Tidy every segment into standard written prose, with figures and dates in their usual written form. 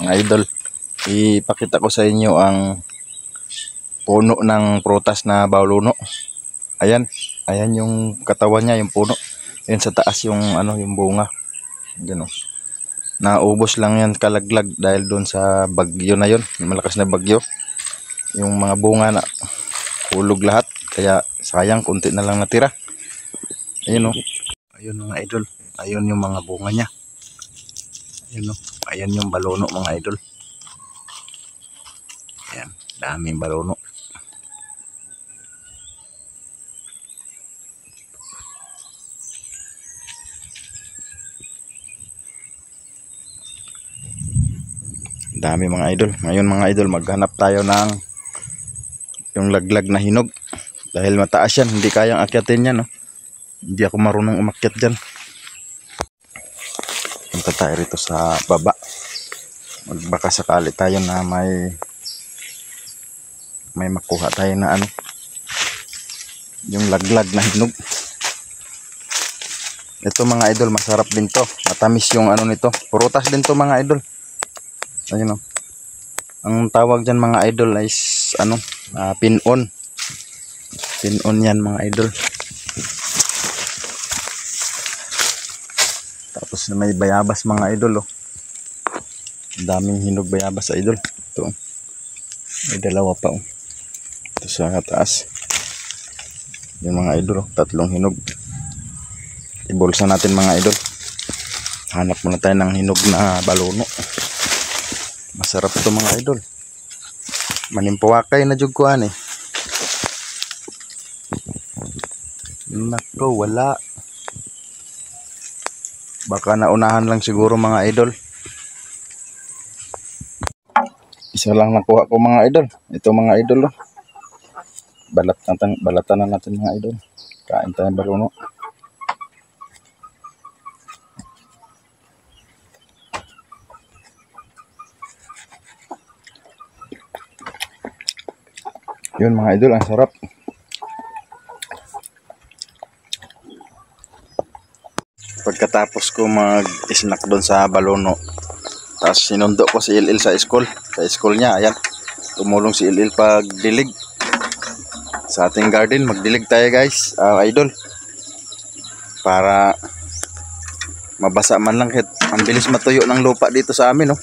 Mga idol, ipakita ko sa inyo ang puno ng prutas na bauluno. Ayan, ayan yung katawan niya, yung puno. Ayan sa taas yung yung bunga. Diyan, oh. Naubos lang yan kalaglag dahil doon sa bagyo na yon, malakas na bagyo. Yung mga bunga na hulog lahat, kaya sayang, konti na lang natira. Ayun, oh. Ayun mga idol, ayun yung mga bunga niya. Ayun, oh. Ayan yung baluno mga idol. Ayan, daming baluno. Dami mga idol. Ngayon mga idol, maghanap tayo ng yung laglag na hinog. Dahil mataas yan, hindi kayang akyatin yan, no? Hindi ako marunong umakyat dyan. Punta tayo rito sa baba. Magbaka sakali tayo na may makuha tayo na yung laglag na hinog. Ito mga idol, masarap din to. Matamis yung nito. Prutas din to mga idol. Ayun, oh. Ang tawag dyan mga idol is pinon. Pinon yan mga idol. Tapos may bayabas mga idol, oh. Daming hinog bayabas idol. Ito, may dalawa pa, oh. Ito sa taas. Yung mga idol, oh. 3 hinog. Ibulsa natin mga idol. Hanap muna tayo ng hinog na baluno. Masarap ito mga idol. Manimpawakay na jud ko ani. Nako, wala. Baka naunahan lang siguro mga idol. Isa lang nakuha ko mga idol. Ito mga idol, oh. Balatan na natin mga idol. Kain tayo ng baluno. Yun mga idol, ang sarap. Pagkatapos ko mag-snack doon sa baluno, tapos sinundo ko si Ilil sa school. Sa school niya, ayan. Tumulong si Ilil pagdilig sa ating garden. Magdilig tayo guys, idol. Para mabasa man lang. Ang bilis matuyo ng lupa dito sa amin, oh.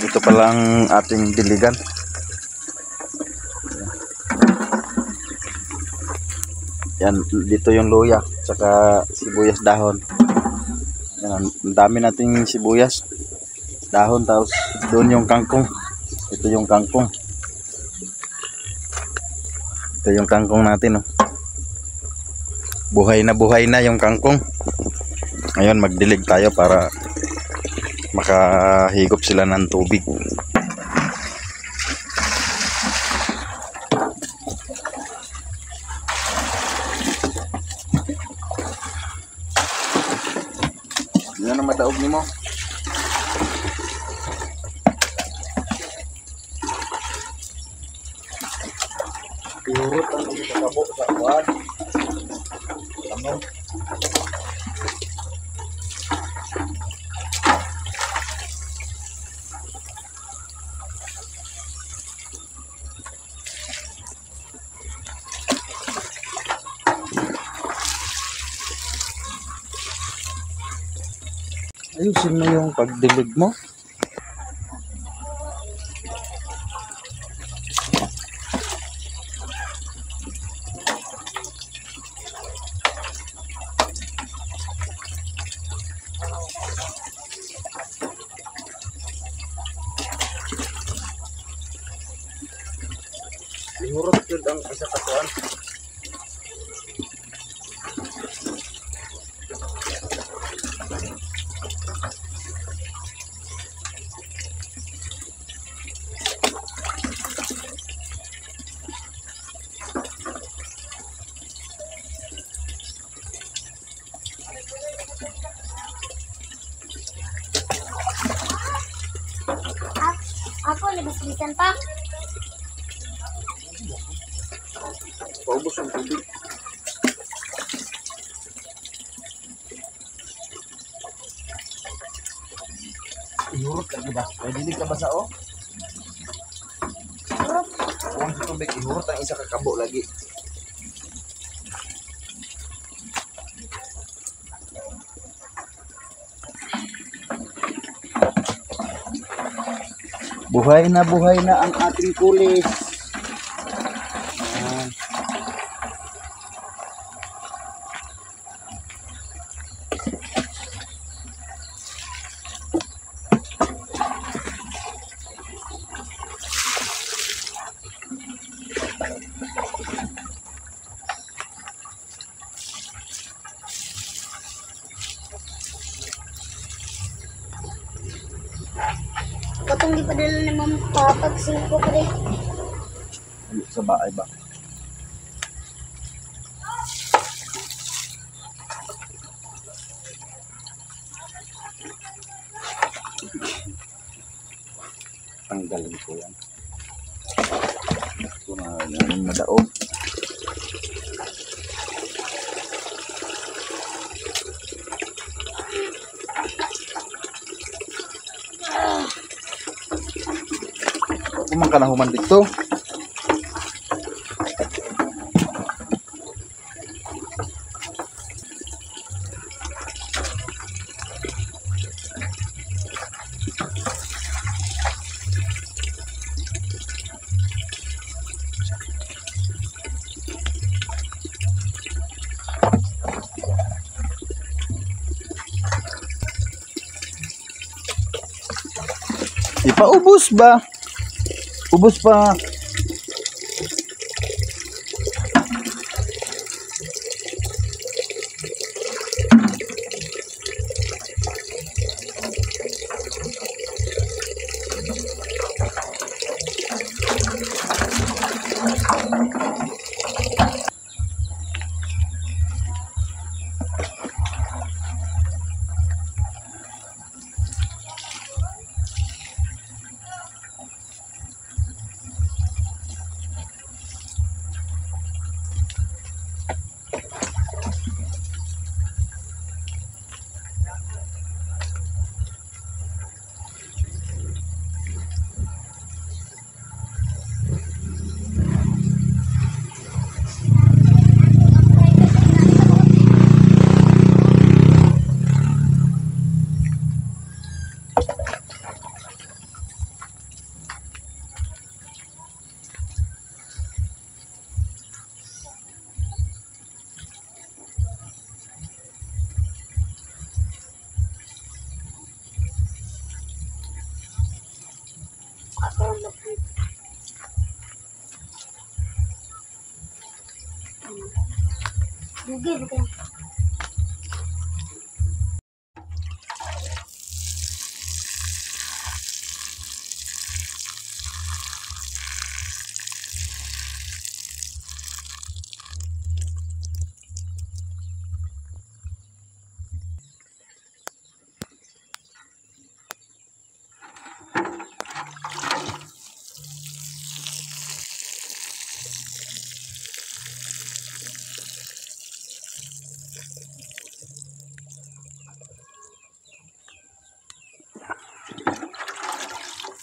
Ito palang ating diligan. Yan, dito yung luya, saka sibuyas dahon. Yan, ang dami nating sibuyas dahon, tapos doon yung kangkong. Ito yung kangkong. Ito yung kangkong natin, oh. Buhay na yung kangkong. Ngayon magdilig tayo para makahigop sila ng tubig. Yan ang madaog nimo. Purot ang ikakabo sa kuwan. Ayusin mo yung pagdilig mo. Ihurot yun ang isa katuan. Ako, nabisbisan pa. Paubos ang tubig. ihurot lagi ba? Kaya dili ka basa o? Urot. Huwag sa tubig, ihurot ang isa kakabo lagi. Buhay na ang ating kulis. Ayan. Katong di padala ni Ma'am Papag 5 pa rin. Sa bahay ba? Tanggalin ko yan. Ito na yan na daog. Kumang ka na human dito. Ipaubos ba? Ubos pa. Dugi, bukan.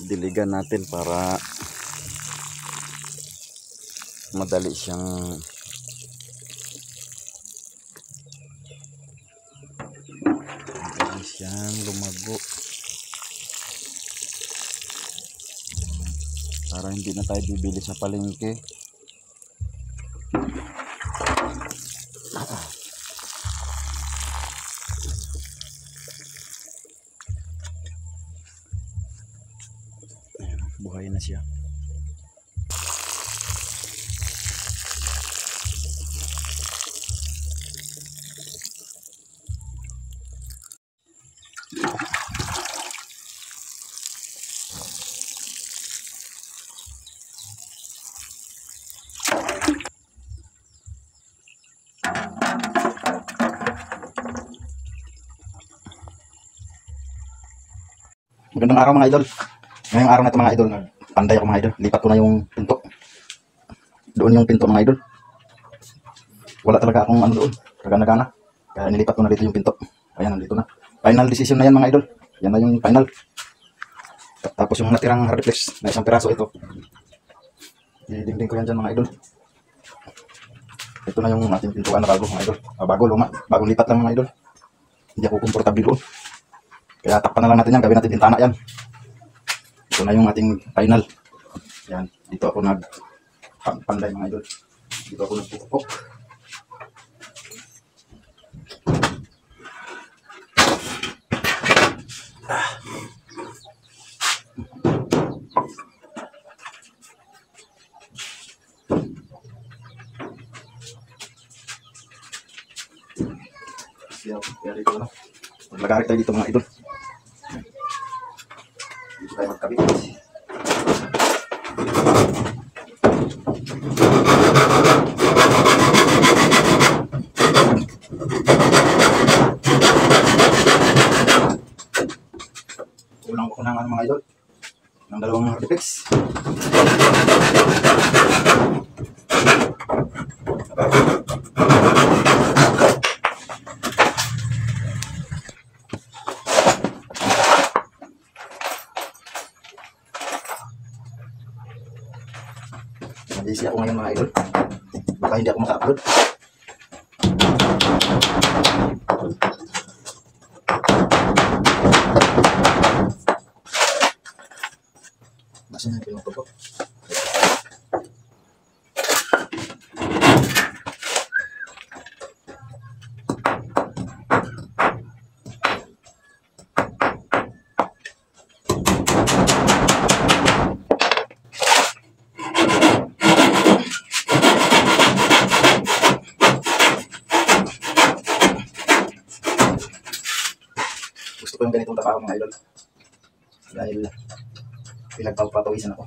Diligan natin para madali siyang lumago para hindi na tayo bibili sa palengke. Ayan, buhay na siya. Magandang araw mga idol. Ngayong araw na ito mga idol, panday ako mga idol. Lipat ko na yung pinto. Doon yung pinto mga idol. Wala talaga akong ano doon. Kagana-gana. Kaya nilipat ko na dito yung pinto. Ayan, nandito na. Final decision na yan mga idol. Yan na yung final. Tapos yung natirang hard flex na isang piraso ito, didingding ko yan dyan mga idol. Ito na yung ating pintuan na bago mga idol. Bago, luma. Bagong lipat lang mga idol. Hindi ako komportable doon. Kaya takpan na lang natin yan. Gawin natin bintana yan. Ito na yung ating final. Yan. Dito ako nagpanday mga idol. Dito ako nagpupok. Kaya dito na. Maglagarik tayo dito mga idol. Dito tayo magkabit. Kulang ko ng mga idol. Ng dalawang hardflex. Busy ako ngayon mga idol. Baka hindi ako maka-upload. Basta na pinutupok. Gusto ko yung ganitong trabaho mga idol. Dahil pinagpapatawisan ako.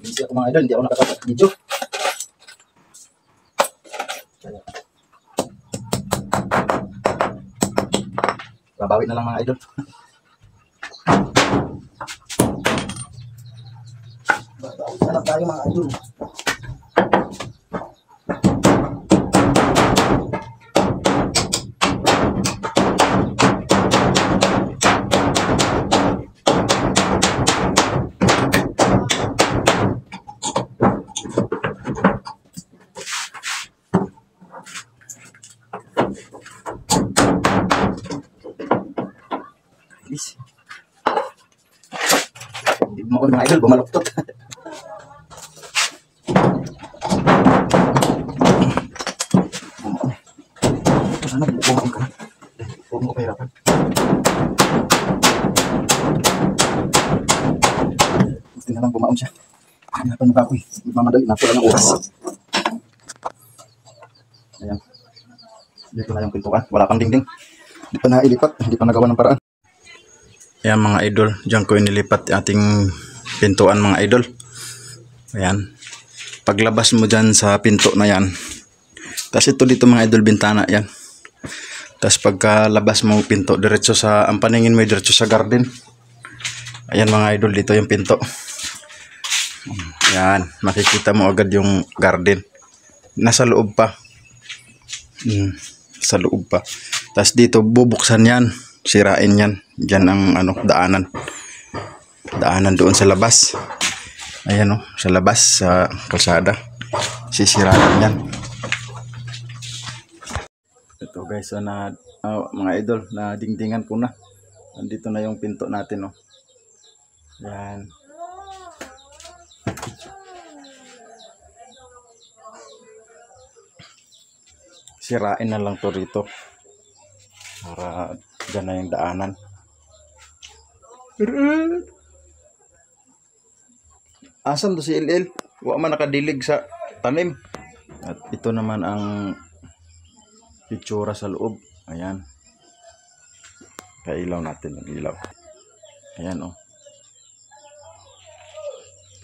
Busy ako mga idol, hindi ako nakapag-video. Babawi na lang mga idol. Babawi na lang tayo mga idol. Please. Hindi mo ako mga idol, bumaluktot. Bumaon. Sana bumaon ka na. Huwag mo kahirapan. Gusto na lang bumaon siya. Hanapan mo ka ako eh. Mamadali na. Wala ng oras. Ayan. Dito na yung pintuan. Wala pang dingding. Hindi pa nailipat. Hindi pa nagawa ng paraan. Ayan mga idol, diyan ko inilipat ating pintuan mga idol. Ayan. Paglabas mo dyan sa pinto na yan. Tapos ito dito mga idol, bintana yan. Tapos pagkalabas mo pinto, diretso sa, ang paningin mo diretso sa garden. Ayan mga idol, dito yung pinto. Ayan, makikita mo agad yung garden. Nasa loob pa. Sa loob pa. Tapos dito bubuksan yan. Sirain yan. Diyan ang daanan. Daanan doon sa labas. Ayan sa labas sa kalsada. Sisirain yan. Ito guys, mga idol, na dingdingan ko na. Nandito na yung pinto natin Yan. Sirain na lang to rito. Para dyan na yung daanan. Asan to si LL? Wa man nakadilig sa tanim. At ito naman ang itsura sa loob. Ayan. Kailaw natin, ilaw. Ayan oh.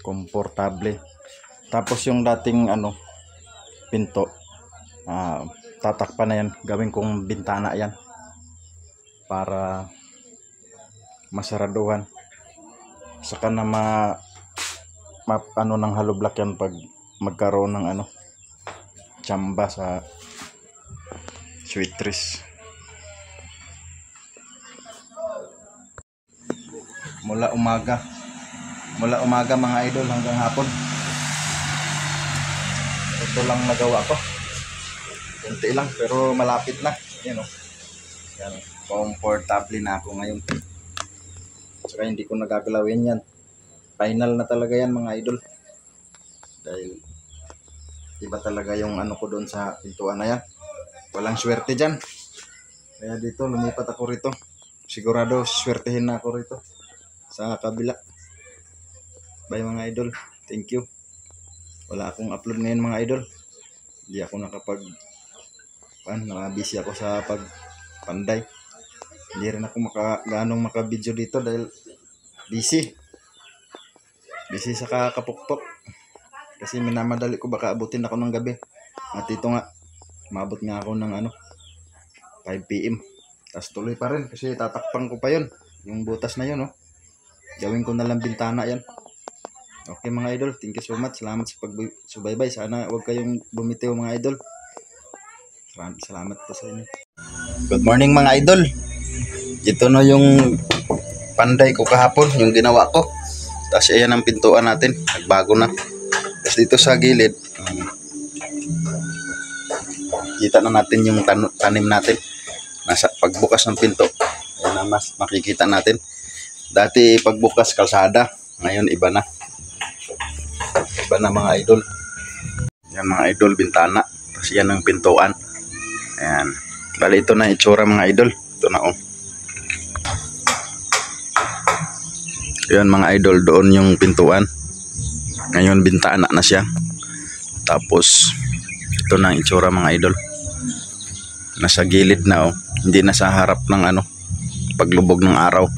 Komportable. Tapos yung dating pinto, tatakpan na yan. Gawin kong bintana yan para masaraduhan. Saka na ng hollow block yan pag magkaroon ng tsamba sa sweet trees. Mula umaga mga idol hanggang hapon. Ito lang nagawa ko. Kunti lang pero malapit na. Yan oh. Yan, comfortable na ako ngayon. Saka hindi ko nagagalawin yan. Final na talaga yan mga idol. Dahil iba talaga yung ko doon sa pintuan na yan. Walang swerte dyan. Kaya dito lumipat ako rito. Sigurado swertehin na ako rito sa kabila. Bye mga idol. Thank you. Wala akong upload ngayon mga idol. Hindi ako busy ako sa pagpanday. Hindi rin ako ganong maka-video dito dahil busy sa kakapukpok. Kasi minamadali ko baka abutin ako ng gabi. At ito nga, maabot nga ako ng 5 PM. Tapos tuloy pa rin kasi tatakpan ko pa yun. Yung butas na yun, oh. Gawin ko na lang bintana yan. Okay mga idol, thank you so much. Salamat sa pagsubaybay. Sana huwag kayong bumitiw mga idol. Salamat po sa inyo. Good morning mga idol. Ito na yung panday ko kahapon, yung ginawa ko. Tapos ayan ang pintuan natin, nagbago na. Tapos dito sa gilid, kita na natin yung tanim natin. Nasa pagbukas ng pinto, ayan na mas makikita natin. Dati pagbukas kalsada, ngayon iba na. Iba na mga idol. Yan mga idol, bintana. Tapos yan ang pintuan. Ayan. Bali ito na itsura mga idol. Ito na oh. Yan mga idol, doon yung pintuan. Ngayon bintana na siya. Tapos ito na ang itsura mga idol. Nasa gilid na oh. Hindi na sa harap ng paglubog ng araw.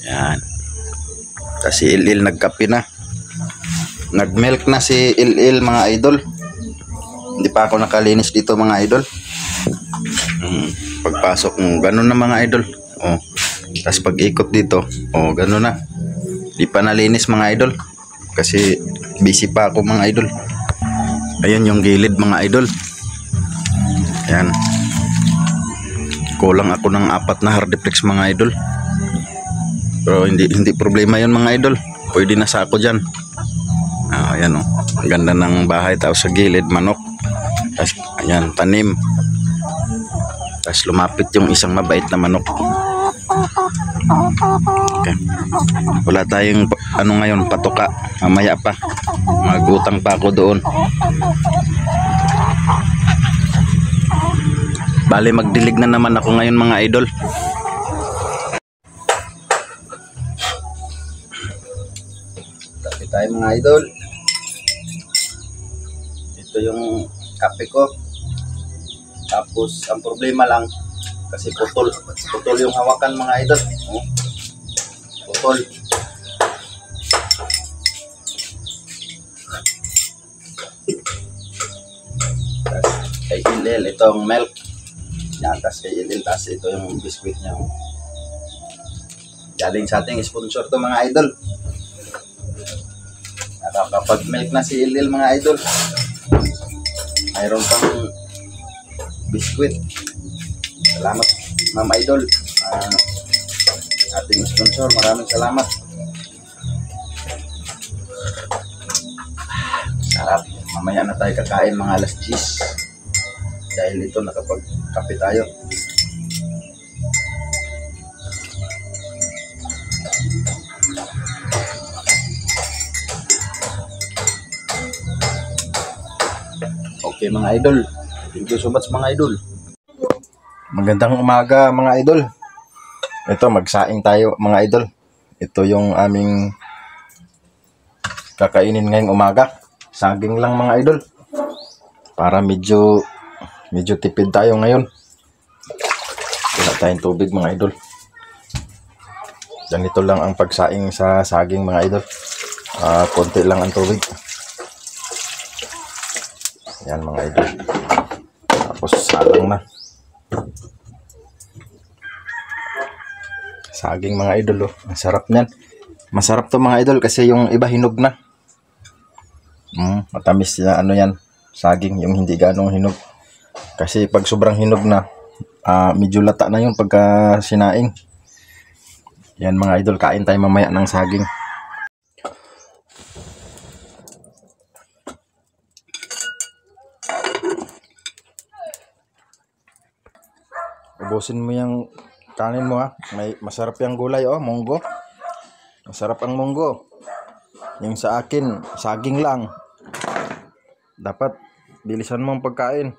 Yan. Tapos si Ilil nagkape na. Nagmilk na si Ilil mga idol. Hindi pa ako nakalinis dito mga idol. Pagpasok mo, ganun na mga idol. Oh. Tapos pag ikot dito, oh, ganun na. Di pa nalinis mga idol. Kasi busy pa ako mga idol. Ayan yung gilid mga idol. Ayan. Kulang ako ng 4 na hardiplex mga idol. Pero hindi problema yun mga idol. Pwede na sa ako dyan. Ayan oh. Ang ganda ng bahay. Tapos sa gilid manok. Tapos ayan tanim. Tapos lumapit yung isang mabait na manok. Okay. Wala tayong ngayon patuka. Mamaya pa. Magutang pa ako doon. Bale magdilig na naman ako ngayon mga idol. Kape tayo mga idol. Ito yung kape ko. Tapos ang problema lang kasi putol yung hawakan mga idol. Oh. Putol. Tapos kay Ilil itong milk. Yan, tas kay Ilil, tas ito yung biskuit niya. Galing sa ating sponsor to mga idol. Nakakapag-milk na si Ilil mga idol. Mayroon pang biskuit. Salamat Ma'am Idol. Ating sponsor, maraming salamat. Sarap. Mamaya na tayo kakain mga alas 10. Dahil ito nakapagkape tayo. Okay mga idol. Thank you so much mga idol. Magandang umaga mga idol. Ito magsaing tayo mga idol. Ito yung aming kakainin ngayong umaga. Saging lang mga idol. Para medyo tipid tayo ngayon. Wala tayong tubig mga idol. Ganito lang ang pagsaing sa saging mga idol. Konti lang ang tubig. Yan mga idol. Tapos salang na. Saging mga idol, oh. Ang sarap niyan. Masarap to mga idol kasi yung iba hinog na. Matamis na ano yan. Saging, yung hindi ganong hinog. Kasi pag sobrang hinog na, medyo lata na yun pagka sinaing. Yan mga idol, kain tayo mamaya ng saging. Ubusin mo yung kanin mo ha. Masarap yung gulay oh, munggo. Masarap ang munggo. Yung sa akin, saging lang. Dapat bilisan mo ang pagkain.